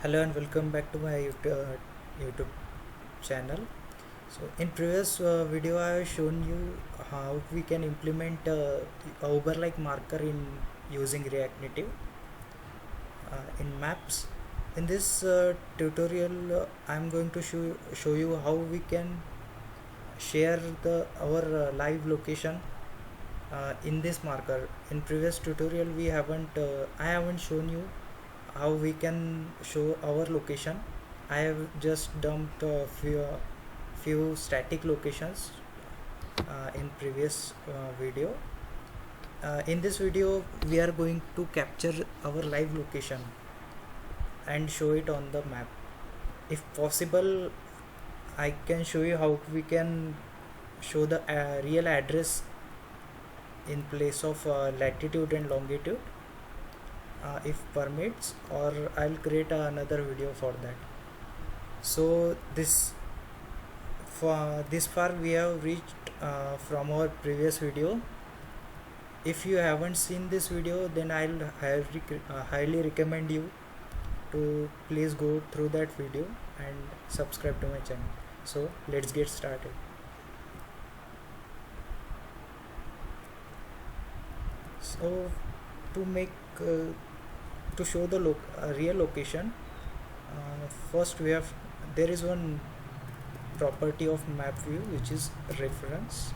Hello and welcome back to my YouTube channel. So in previous video I have shown you how we can implement Uber like marker in using React Native in maps. In this tutorial I am going to show you how we can share our live location in this marker. In previous tutorial I haven't shown you how we can show our location. I have just dumped a few static locations in previous video. In this video we are going to capture our live location and show it on the map. If possible, I can show you how we can show the real address in place of latitude and longitude if permits, or I'll create another video for that. So this far we have reached from our previous video. If you haven't seen this video, then I'll highly recommend you to please go through that video and subscribe to my channel. So let's get started. So to make to show the real location, first there is one property of map view which is reference.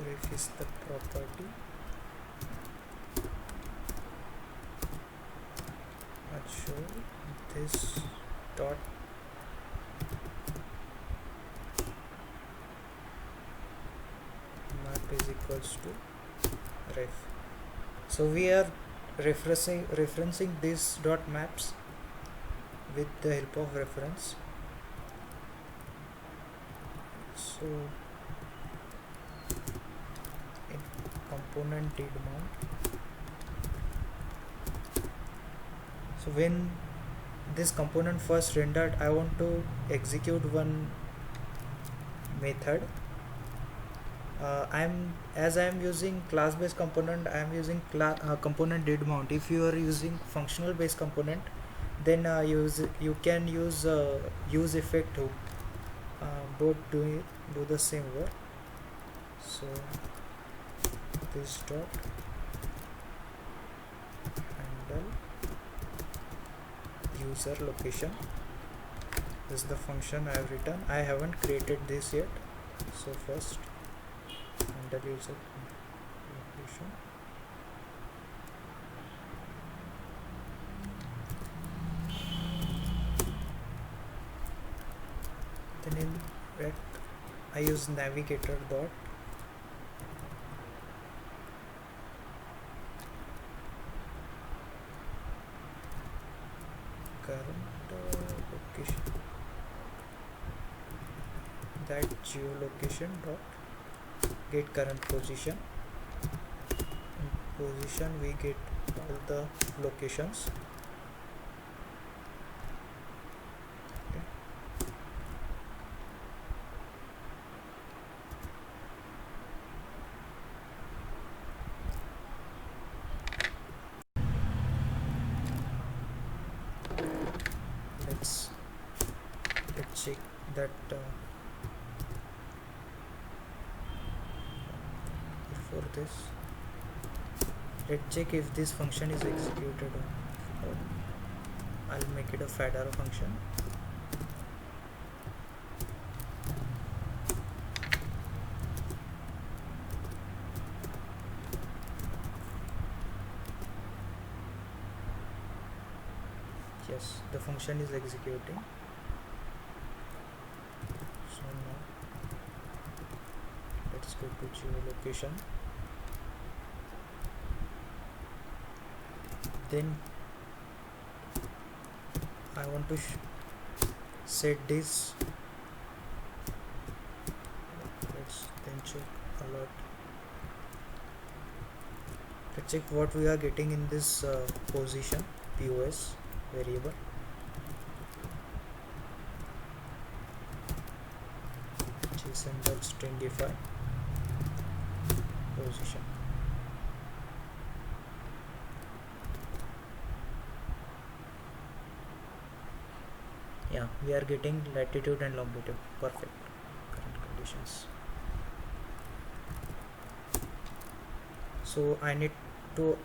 Ref is the property. Let's show this dot map is equals to ref. So we are referencing this dot maps with the help of reference. So in component did mount, so when this component first rendered, I want to execute one method. I am using class based component, I am using component did mount. If you are using functional based component, then you can use use effect hook. Both do the same work. So this dot handle user location is the function I have written. I haven't created this yet, so first handle user location. Then in rect I use navigator dot current location, that geolocation dot get current position. In position we get all the locations. Okay. Let's check that before this, let's check if this function is executed, or I'll make it a fat arrow function. Yes, the function is executing. So now let's go to geolocation. Then I want to set this. Let's then check alert Let's check what we are getting in this position POS variable. JSON.stringify position. Yeah, we are getting latitude and longitude. Perfect. Current conditions. So I need to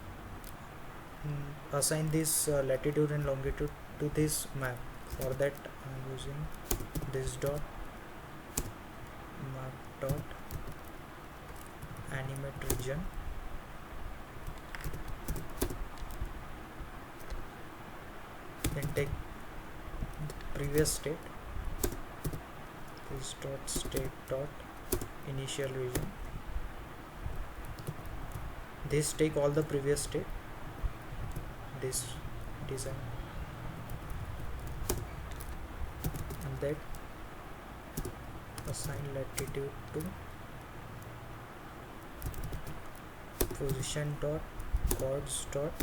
assign this latitude and longitude to this map. For that I'm using this dot map dot animate region. Then take previous state, this dot state dot initial region. This take all the previous state, this design, and that assign latitude to position dot chords dot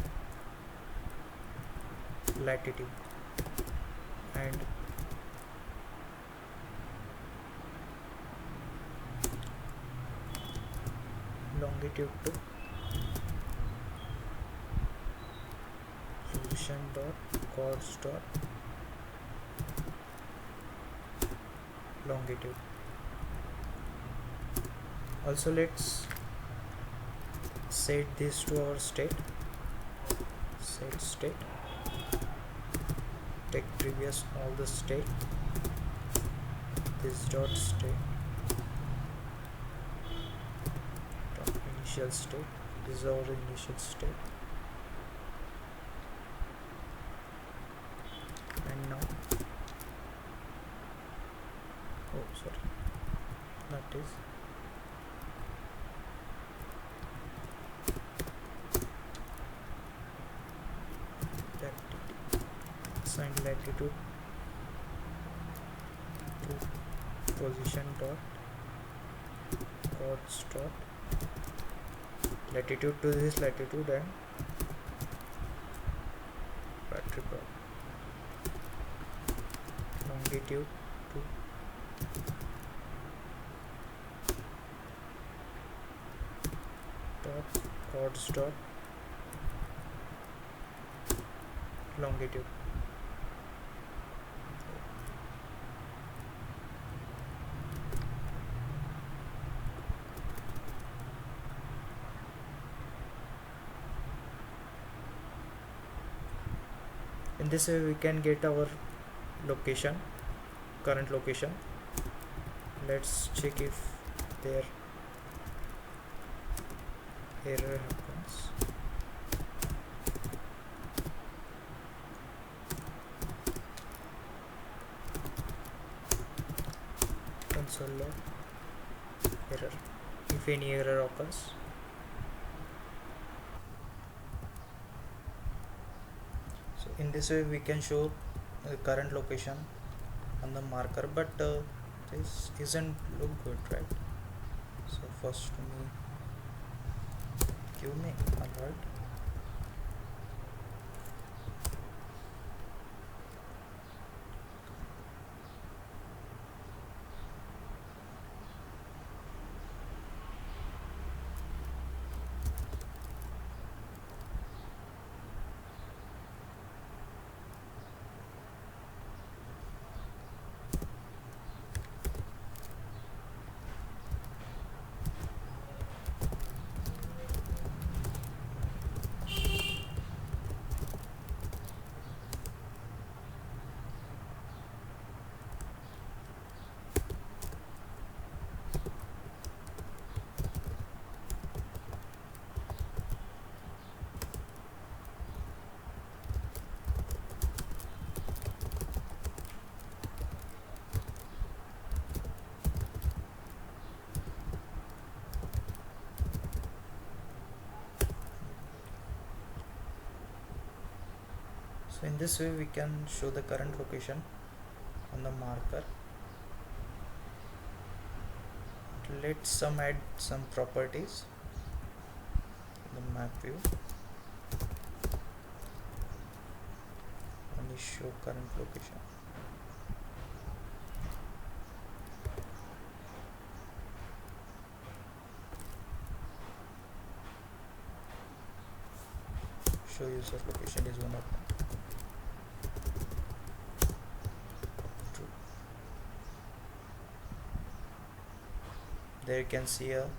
latitude, and longitude to position dot chords dot longitude. Also let's set this to our state. Set state, take previous all the state, this dot state dot initial state, this is our initial state, and now that is assign latitude to position dot chords dot latitude to this latitude and battery power, longitude to dot chords dot longitude. In this way we can get our location, current location. Let's check if there error happens. Console log error, if any error occurs. So in this way we can show the current location on the marker, but this isn't look good, right? So first give me alert. So in this way we can show the current location on the marker. Let's add some properties. the map view, only show current location. Show user location is one of them. True. There you can see a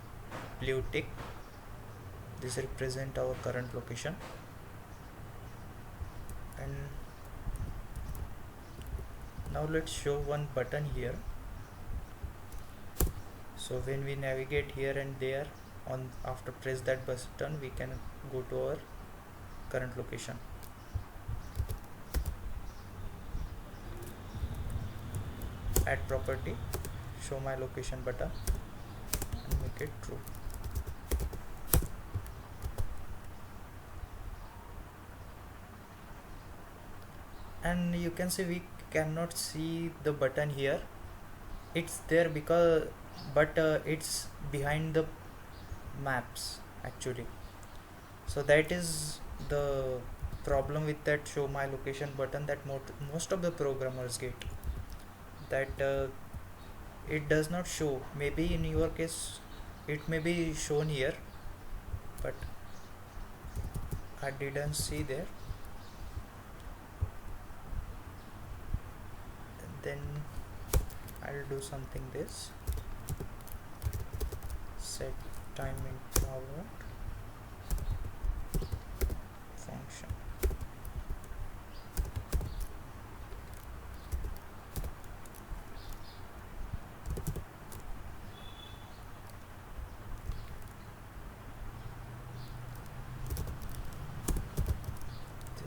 blue tick. This represents our current location. And now let's show one button here. So when we navigate here and there, on after press that button, we can go to our current location. Add property, show my location button, and make it true. And you can see we cannot see the button here. It's there because but it's behind the maps actually. So that is the problem with that show my location button that most of the programmers get, that it does not show. Maybe in your case it may be shown here, but I didn't see there. And then I'll do something this, set time in forward function.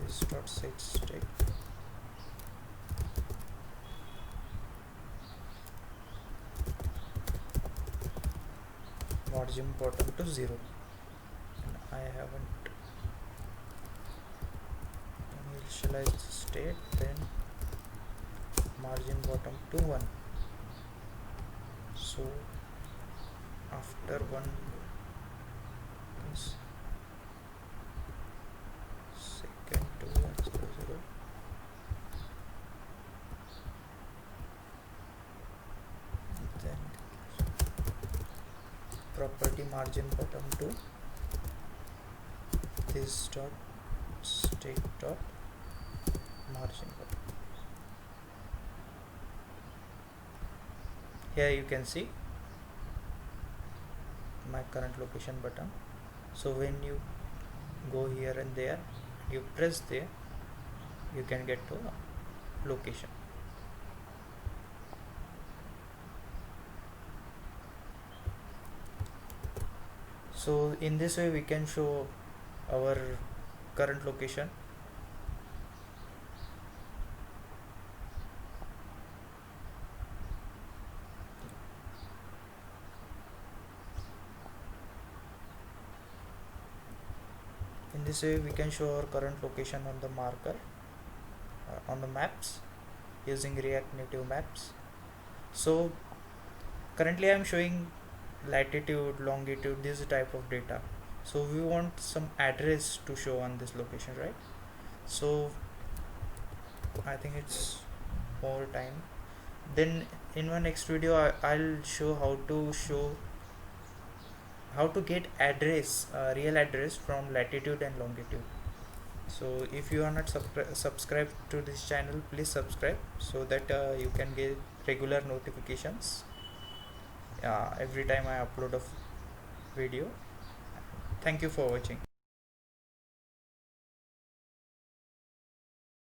This dot set state. Margin bottom to 0, and I haven't initialized the state. Then margin bottom to 1. So after 1 is second to 1 0. Then property margin bottom to this dot state dot margin bottom. Here you can see my current location button. So when you go here and there, you press there, you can get to a location. So in this way we can show our current location. In this way we can show our current location on the marker, on the maps, using React Native Maps. So currently I am showing latitude, longitude, this type of data. So we want some address to show on this location, right? So I think it's more time. Then in my next video I'll show how to get address, real address from latitude and longitude. So if you are not subscribed to this channel, please subscribe so that you can get regular notifications every time I upload a video. Thank you for watching.